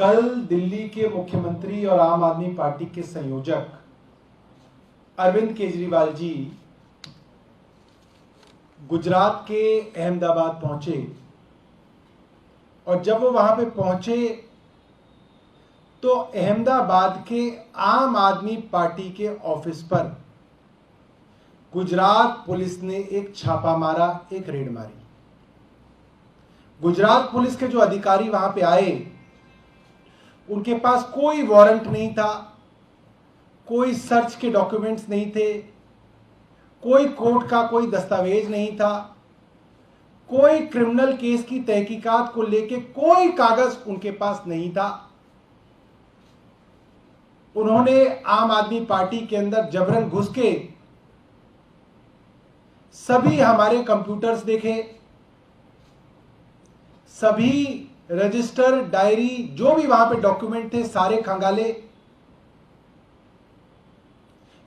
कल दिल्ली के मुख्यमंत्री और आम आदमी पार्टी के संयोजक अरविंद केजरीवाल जी गुजरात के अहमदाबाद पहुंचे और जब वो वहां पे पहुंचे तो अहमदाबाद के आम आदमी पार्टी के ऑफिस पर गुजरात पुलिस ने एक छापा मारा, एक रेड मारी। गुजरात पुलिस के जो अधिकारी वहां पे आए उनके पास कोई वारंट नहीं था, कोई सर्च के डॉक्यूमेंट्स नहीं थे, कोई कोर्ट का कोई दस्तावेज नहीं था, कोई क्रिमिनल केस की तहकीकात को लेके कोई कागज उनके पास नहीं था। उन्होंने आम आदमी पार्टी के अंदर जबरन घुस के सभी हमारे कंप्यूटर्स देखे, सभी रजिस्टर, डायरी, जो भी वहां पे डॉक्यूमेंट थे सारे खंगाले।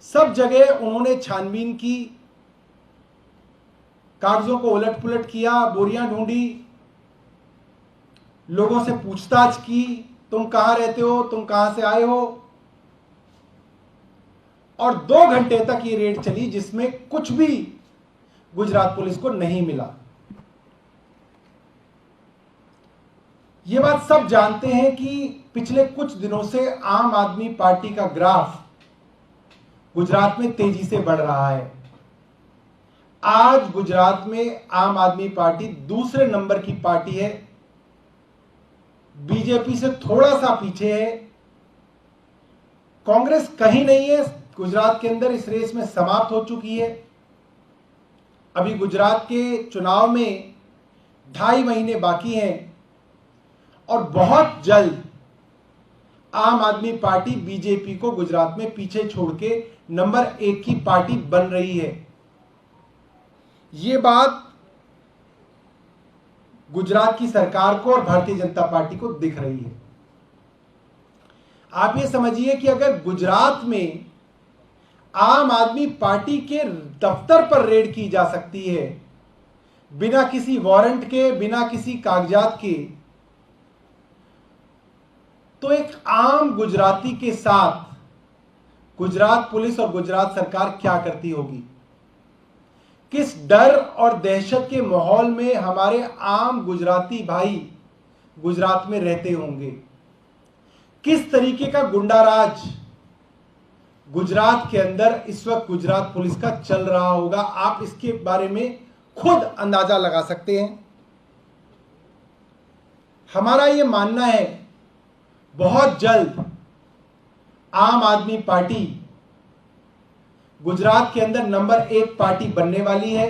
सब जगह उन्होंने छानबीन की, कागजों को उलट पुलट किया, बोरियां ढूंढी, लोगों से पूछताछ की, तुम कहां रहते हो, तुम कहां से आए हो। और 2 घंटे तक ये रेड चली जिसमें कुछ भी गुजरात पुलिस को नहीं मिला। ये बात सब जानते हैं कि पिछले कुछ दिनों से आम आदमी पार्टी का ग्राफ गुजरात में तेजी से बढ़ रहा है। आज गुजरात में आम आदमी पार्टी दूसरे नंबर की पार्टी है, बीजेपी से थोड़ा सा पीछे है। कांग्रेस कहीं नहीं है गुजरात के अंदर, इस रेस में समाप्त हो चुकी है। अभी गुजरात के चुनाव में 2.5 महीने बाकी हैं और बहुत जल्द आम आदमी पार्टी बीजेपी को गुजरात में पीछे छोड़ के नंबर 1 की पार्टी बन रही है। ये बात गुजरात की सरकार को और भारतीय जनता पार्टी को दिख रही है। आप ये समझिए कि अगर गुजरात में आम आदमी पार्टी के दफ्तर पर रेड की जा सकती है बिना किसी वारंट के, बिना किसी कागजात के, तो एक आम गुजराती के साथ गुजरात पुलिस और गुजरात सरकार क्या करती होगी? किस डर और दहशत के माहौल में हमारे आम गुजराती भाई गुजरात में रहते होंगे? किस तरीके का गुंडाराज गुजरात के अंदर इस वक्त गुजरात पुलिस का चल रहा होगा? आप इसके बारे में खुद अंदाजा लगा सकते हैं। हमारा यह मानना है बहुत जल्द आम आदमी पार्टी गुजरात के अंदर नंबर 1 पार्टी बनने वाली है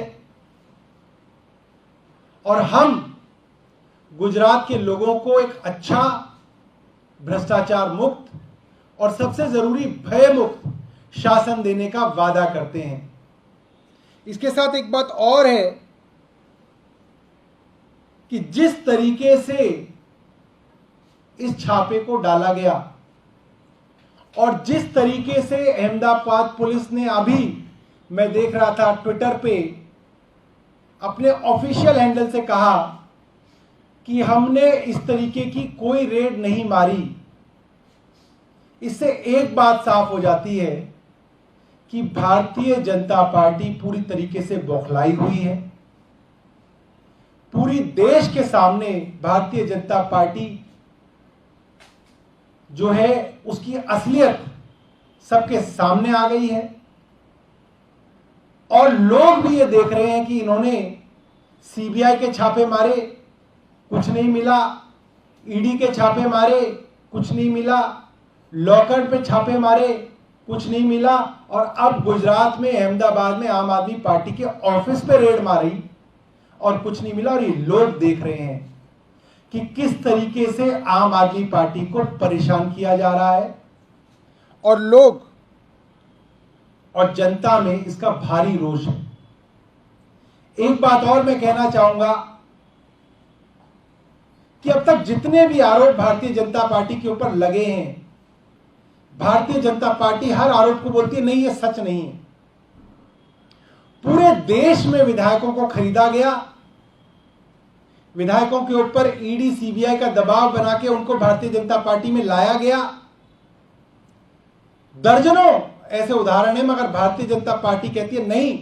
और हम गुजरात के लोगों को एक अच्छा, भ्रष्टाचार मुक्त और सबसे जरूरी भय मुक्त शासन देने का वादा करते हैं। इसके साथ एक बात और है कि जिस तरीके से इस छापे को डाला गया और जिस तरीके से अहमदाबाद पुलिस ने, अभी मैं देख रहा था ट्विटर पे, अपने ऑफिशियल हैंडल से कहा कि हमने इस तरीके की कोई रेड नहीं मारी। इससे एक बात साफ हो जाती है कि भारतीय जनता पार्टी पूरी तरीके से बौखलाई हुई है। पूरी देश के सामने भारतीय जनता पार्टी जो है उसकी असलियत सबके सामने आ गई है और लोग भी ये देख रहे हैं कि इन्होंने सीबीआई के छापे मारे, कुछ नहीं मिला, ईडी के छापे मारे, कुछ नहीं मिला, लॉकअप पे छापे मारे, कुछ नहीं मिला, और अब गुजरात में अहमदाबाद में आम आदमी पार्टी के ऑफिस पे रेड मारी और कुछ नहीं मिला। और ये लोग देख रहे हैं कि किस तरीके से आम आदमी पार्टी को परेशान किया जा रहा है और लोग और जनता में इसका भारी रोष है। एक बात और मैं कहना चाहूंगा कि अब तक जितने भी आरोप भारतीय जनता पार्टी के ऊपर लगे हैं, भारतीय जनता पार्टी हर आरोप को बोलती है नहीं, ये सच नहीं है। पूरे देश में विधायकों को खरीदा गया, विधायकों के ऊपर ईडी सीबीआई का दबाव बना के उनको भारतीय जनता पार्टी में लाया गया। दर्जनों ऐसे उदाहरण है, मगर भारतीय जनता पार्टी कहती है नहीं,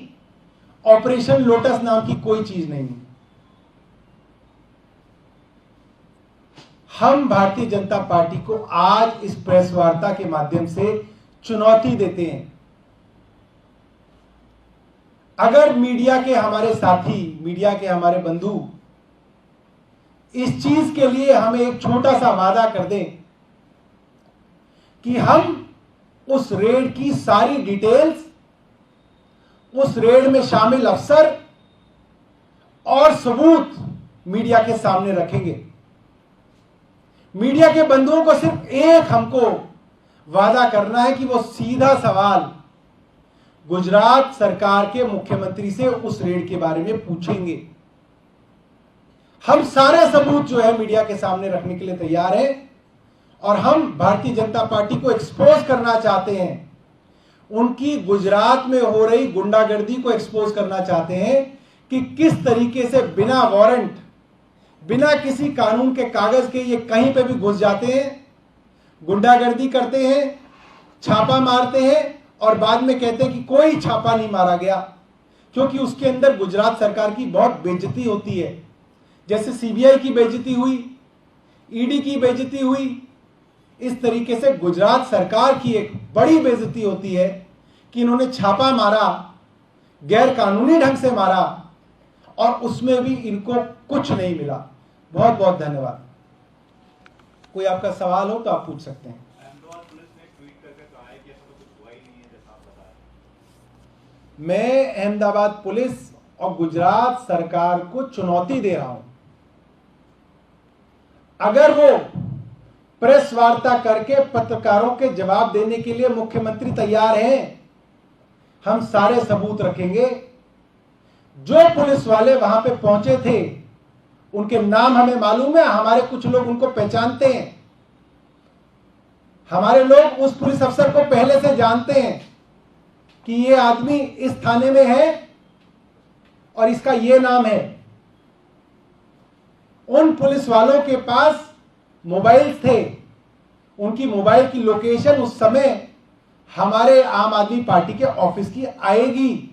ऑपरेशन लोटस नाम की कोई चीज नहीं। हम भारतीय जनता पार्टी को आज इस प्रेस वार्ता के माध्यम से चुनौती देते हैं। अगर मीडिया के हमारे साथी, मीडिया के हमारे बंधु इस चीज के लिए हमें एक छोटा सा वादा कर दें कि हम उस रेड की सारी डिटेल्स, उस रेड में शामिल अफसर और सबूत मीडिया के सामने रखेंगे। मीडिया के बंधुओं को सिर्फ एक हमको वादा करना है कि वो सीधा सवाल गुजरात सरकार के मुख्यमंत्री से उस रेड के बारे में पूछेंगे। हम सारे सबूत जो है मीडिया के सामने रखने के लिए तैयार हैं और हम भारतीय जनता पार्टी को एक्सपोज करना चाहते हैं। उनकी गुजरात में हो रही गुंडागर्दी को एक्सपोज करना चाहते हैं कि किस तरीके से बिना वारंट, बिना किसी कानून के कागज के ये कहीं पे भी घुस जाते हैं, गुंडागर्दी करते हैं, छापा मारते हैं और बाद में कहते हैं कि कोई छापा नहीं मारा गया, क्योंकि उसके अंदर गुजरात सरकार की बहुत बेइज्जती होती है। जैसे सीबीआई की बेइज्जती हुई, ईडी की बेइज्जती हुई, इस तरीके से गुजरात सरकार की एक बड़ी बेइज्जती होती है कि इन्होंने छापा मारा, गैर कानूनी ढंग से मारा और उसमें भी इनको कुछ नहीं मिला। बहुत बहुत धन्यवाद। कोई आपका सवाल हो तो आप पूछ सकते हैं। मैं अहमदाबाद पुलिस और गुजरात सरकार को चुनौती दे रहा हूं, अगर वो प्रेस वार्ता करके पत्रकारों के जवाब देने के लिए मुख्यमंत्री तैयार हैं, हम सारे सबूत रखेंगे। जो पुलिस वाले वहां पे पहुंचे थे उनके नाम हमें मालूम है, हमारे कुछ लोग उनको पहचानते हैं। हमारे लोग उस पुलिस अफसर को पहले से जानते हैं कि ये आदमी इस थाने में है और इसका ये नाम है। उन पुलिस वालों के पास मोबाइल थे, उनकी मोबाइल की लोकेशन उस समय हमारे आम आदमी पार्टी के ऑफिस की आएगी।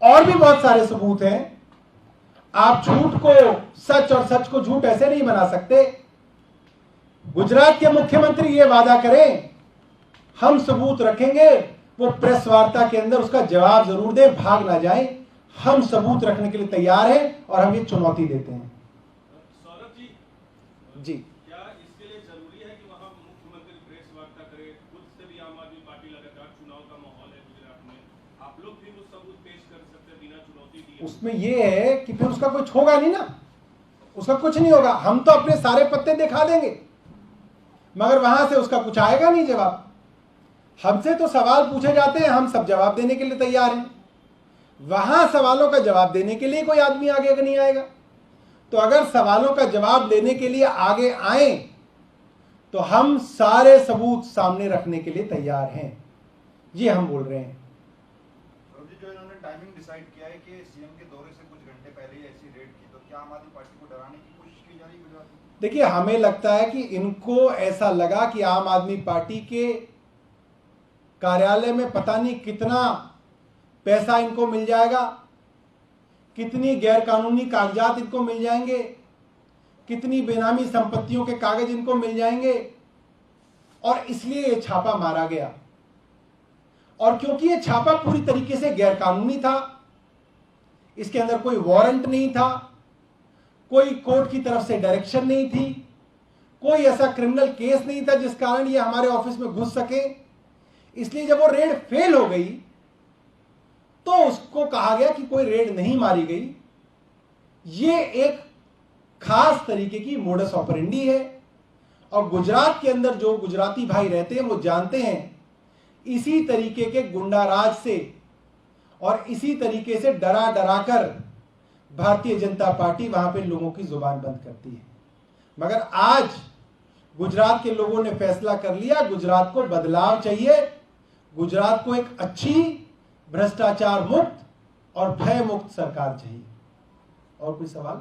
और भी बहुत सारे सबूत हैं। आप झूठ को सच और सच को झूठ ऐसे नहीं बना सकते। गुजरात के मुख्यमंत्री ये वादा करें, हम सबूत रखेंगे, वो प्रेस वार्ता के अंदर उसका जवाब जरूर दें, भाग ना जाएं। हम सबूत रखने के लिए तैयार हैं और हम ये चुनौती देते हैं। सौरभ जी, क्या इसके लिए जरूरी है कि वहां मुख्यमंत्री प्रेस वार्ता करे? खुद से भी आम आदमी पार्टी लगातार चुनाव का माहौल है गुजरात में, आप लोग भी वो सबूत पेश कर सकते हैं बिना चुनौती दिए? उसमें ये है कि फिर उसका कुछ होगा नहीं ना, उसका कुछ नहीं होगा। हम तो अपने सारे पत्ते दिखा देंगे, मगर वहां से उसका कुछ आएगा नहीं जवाब। हमसे तो सवाल पूछे जाते हैं, हम सब जवाब देने के लिए तैयार हैं। वहां सवालों का जवाब देने के लिए कोई आदमी आगे नहीं आएगा। तो अगर सवालों का जवाब देने के लिए आगे आए तो हम सारे सबूत सामने रखने के लिए तैयार हैं। ये हम बोल रहे हैं। जो इन्होंने टाइमिंग डिसाइड किया है कि सीएम के दौरे से कुछ घंटे पहले ही ऐसी रेड की, तो क्या आम आदमी पार्टी को डराने की कोशिश की जा रही है गुजरात में? देखिए, हमें लगता है कि इनको ऐसा लगा कि आम आदमी पार्टी के कार्यालय में पता नहीं कितना पैसा इनको मिल जाएगा, कितनी गैरकानूनी कागजात इनको मिल जाएंगे, कितनी बेनामी संपत्तियों के कागज इनको मिल जाएंगे, और इसलिए ये छापा मारा गया। और क्योंकि ये छापा पूरी तरीके से गैरकानूनी था, इसके अंदर कोई वारंट नहीं था, कोई कोर्ट की तरफ से डायरेक्शन नहीं थी, कोई ऐसा क्रिमिनल केस नहीं था जिस कारण ये हमारे ऑफिस में घुस सके। इसलिए जब वो रेड फेल हो गई तो उसको कहा गया कि कोई रेड नहीं मारी गई। ये एक खास तरीके की मोडस ऑपरेंडी है, और गुजरात के अंदर जो गुजराती भाई रहते हैं वो जानते हैं इसी तरीके के गुंडाराज से और इसी तरीके से डरा डरा कर भारतीय जनता पार्टी वहां पे लोगों की जुबान बंद करती है। मगर आज गुजरात के लोगों ने फैसला कर लिया, गुजरात को बदलाव चाहिए, गुजरात को एक अच्छी भ्रष्टाचार मुक्त और भय मुक्त सरकार चाहिए। और कोई सवाल?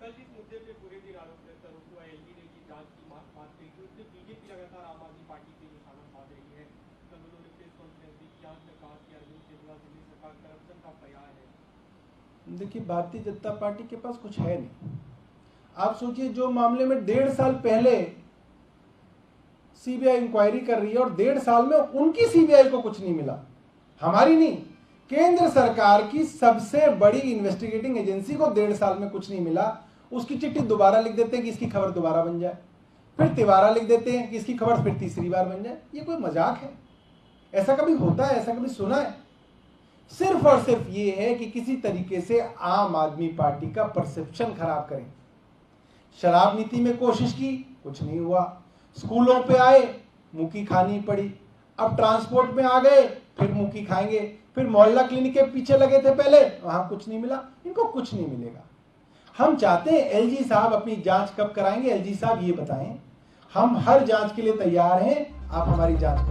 कल जिस मुद्दे पे पूरे दिन आरोप प्रत्यारोप हुआ एलजी ने की जांच की बात कही थी, उसमें बीजेपी लगातार आम आदमी पार्टी से निशाना साध रही है। कल उन्होंने प्रेस कॉन्फ्रेंस दी, जांच में कहा कि अरविंद केजरीवाल दिल्ली सरकार करप्शन का पर्याय है। देखिए, भारतीय जनता पार्टी के पास कुछ है नहीं। आप सोचिए, जो मामले में 1.5 साल पहले सीबीआई इंक्वायरी कर रही है और 1.5 साल में उनकी सीबीआई को कुछ नहीं मिला, हमारी नहीं, केंद्र सरकार की सबसे बड़ी इन्वेस्टिगेटिंग एजेंसी को 1.5 साल में कुछ नहीं मिला, उसकी चिट्ठी दोबारा लिख देते हैं कि इसकी खबर दोबारा बन जाए, फिर तिबारा लिख देते हैं कि इसकी खबर फिर तीसरी बार बन जाए। ये कोई मजाक है? ऐसा कभी होता है? ऐसा कभी सुना है? सिर्फ और सिर्फ ये है कि किसी तरीके से आम आदमी पार्टी का परसेप्शन खराब करें। शराब नीति में कोशिश की, कुछ नहीं हुआ। स्कूलों पे आए, मुक्की खानी पड़ी। अब ट्रांसपोर्ट में आ गए, फिर मुक्की खाएंगे। फिर मोहल्ला क्लिनिक के पीछे लगे थे पहले, वहां कुछ नहीं मिला, इनको कुछ नहीं मिलेगा। हम चाहते हैं एलजी साहब अपनी जांच कब कराएंगे? एलजी साहब ये बताएं। हम हर जांच के लिए तैयार हैं, आप हमारी जांच करें।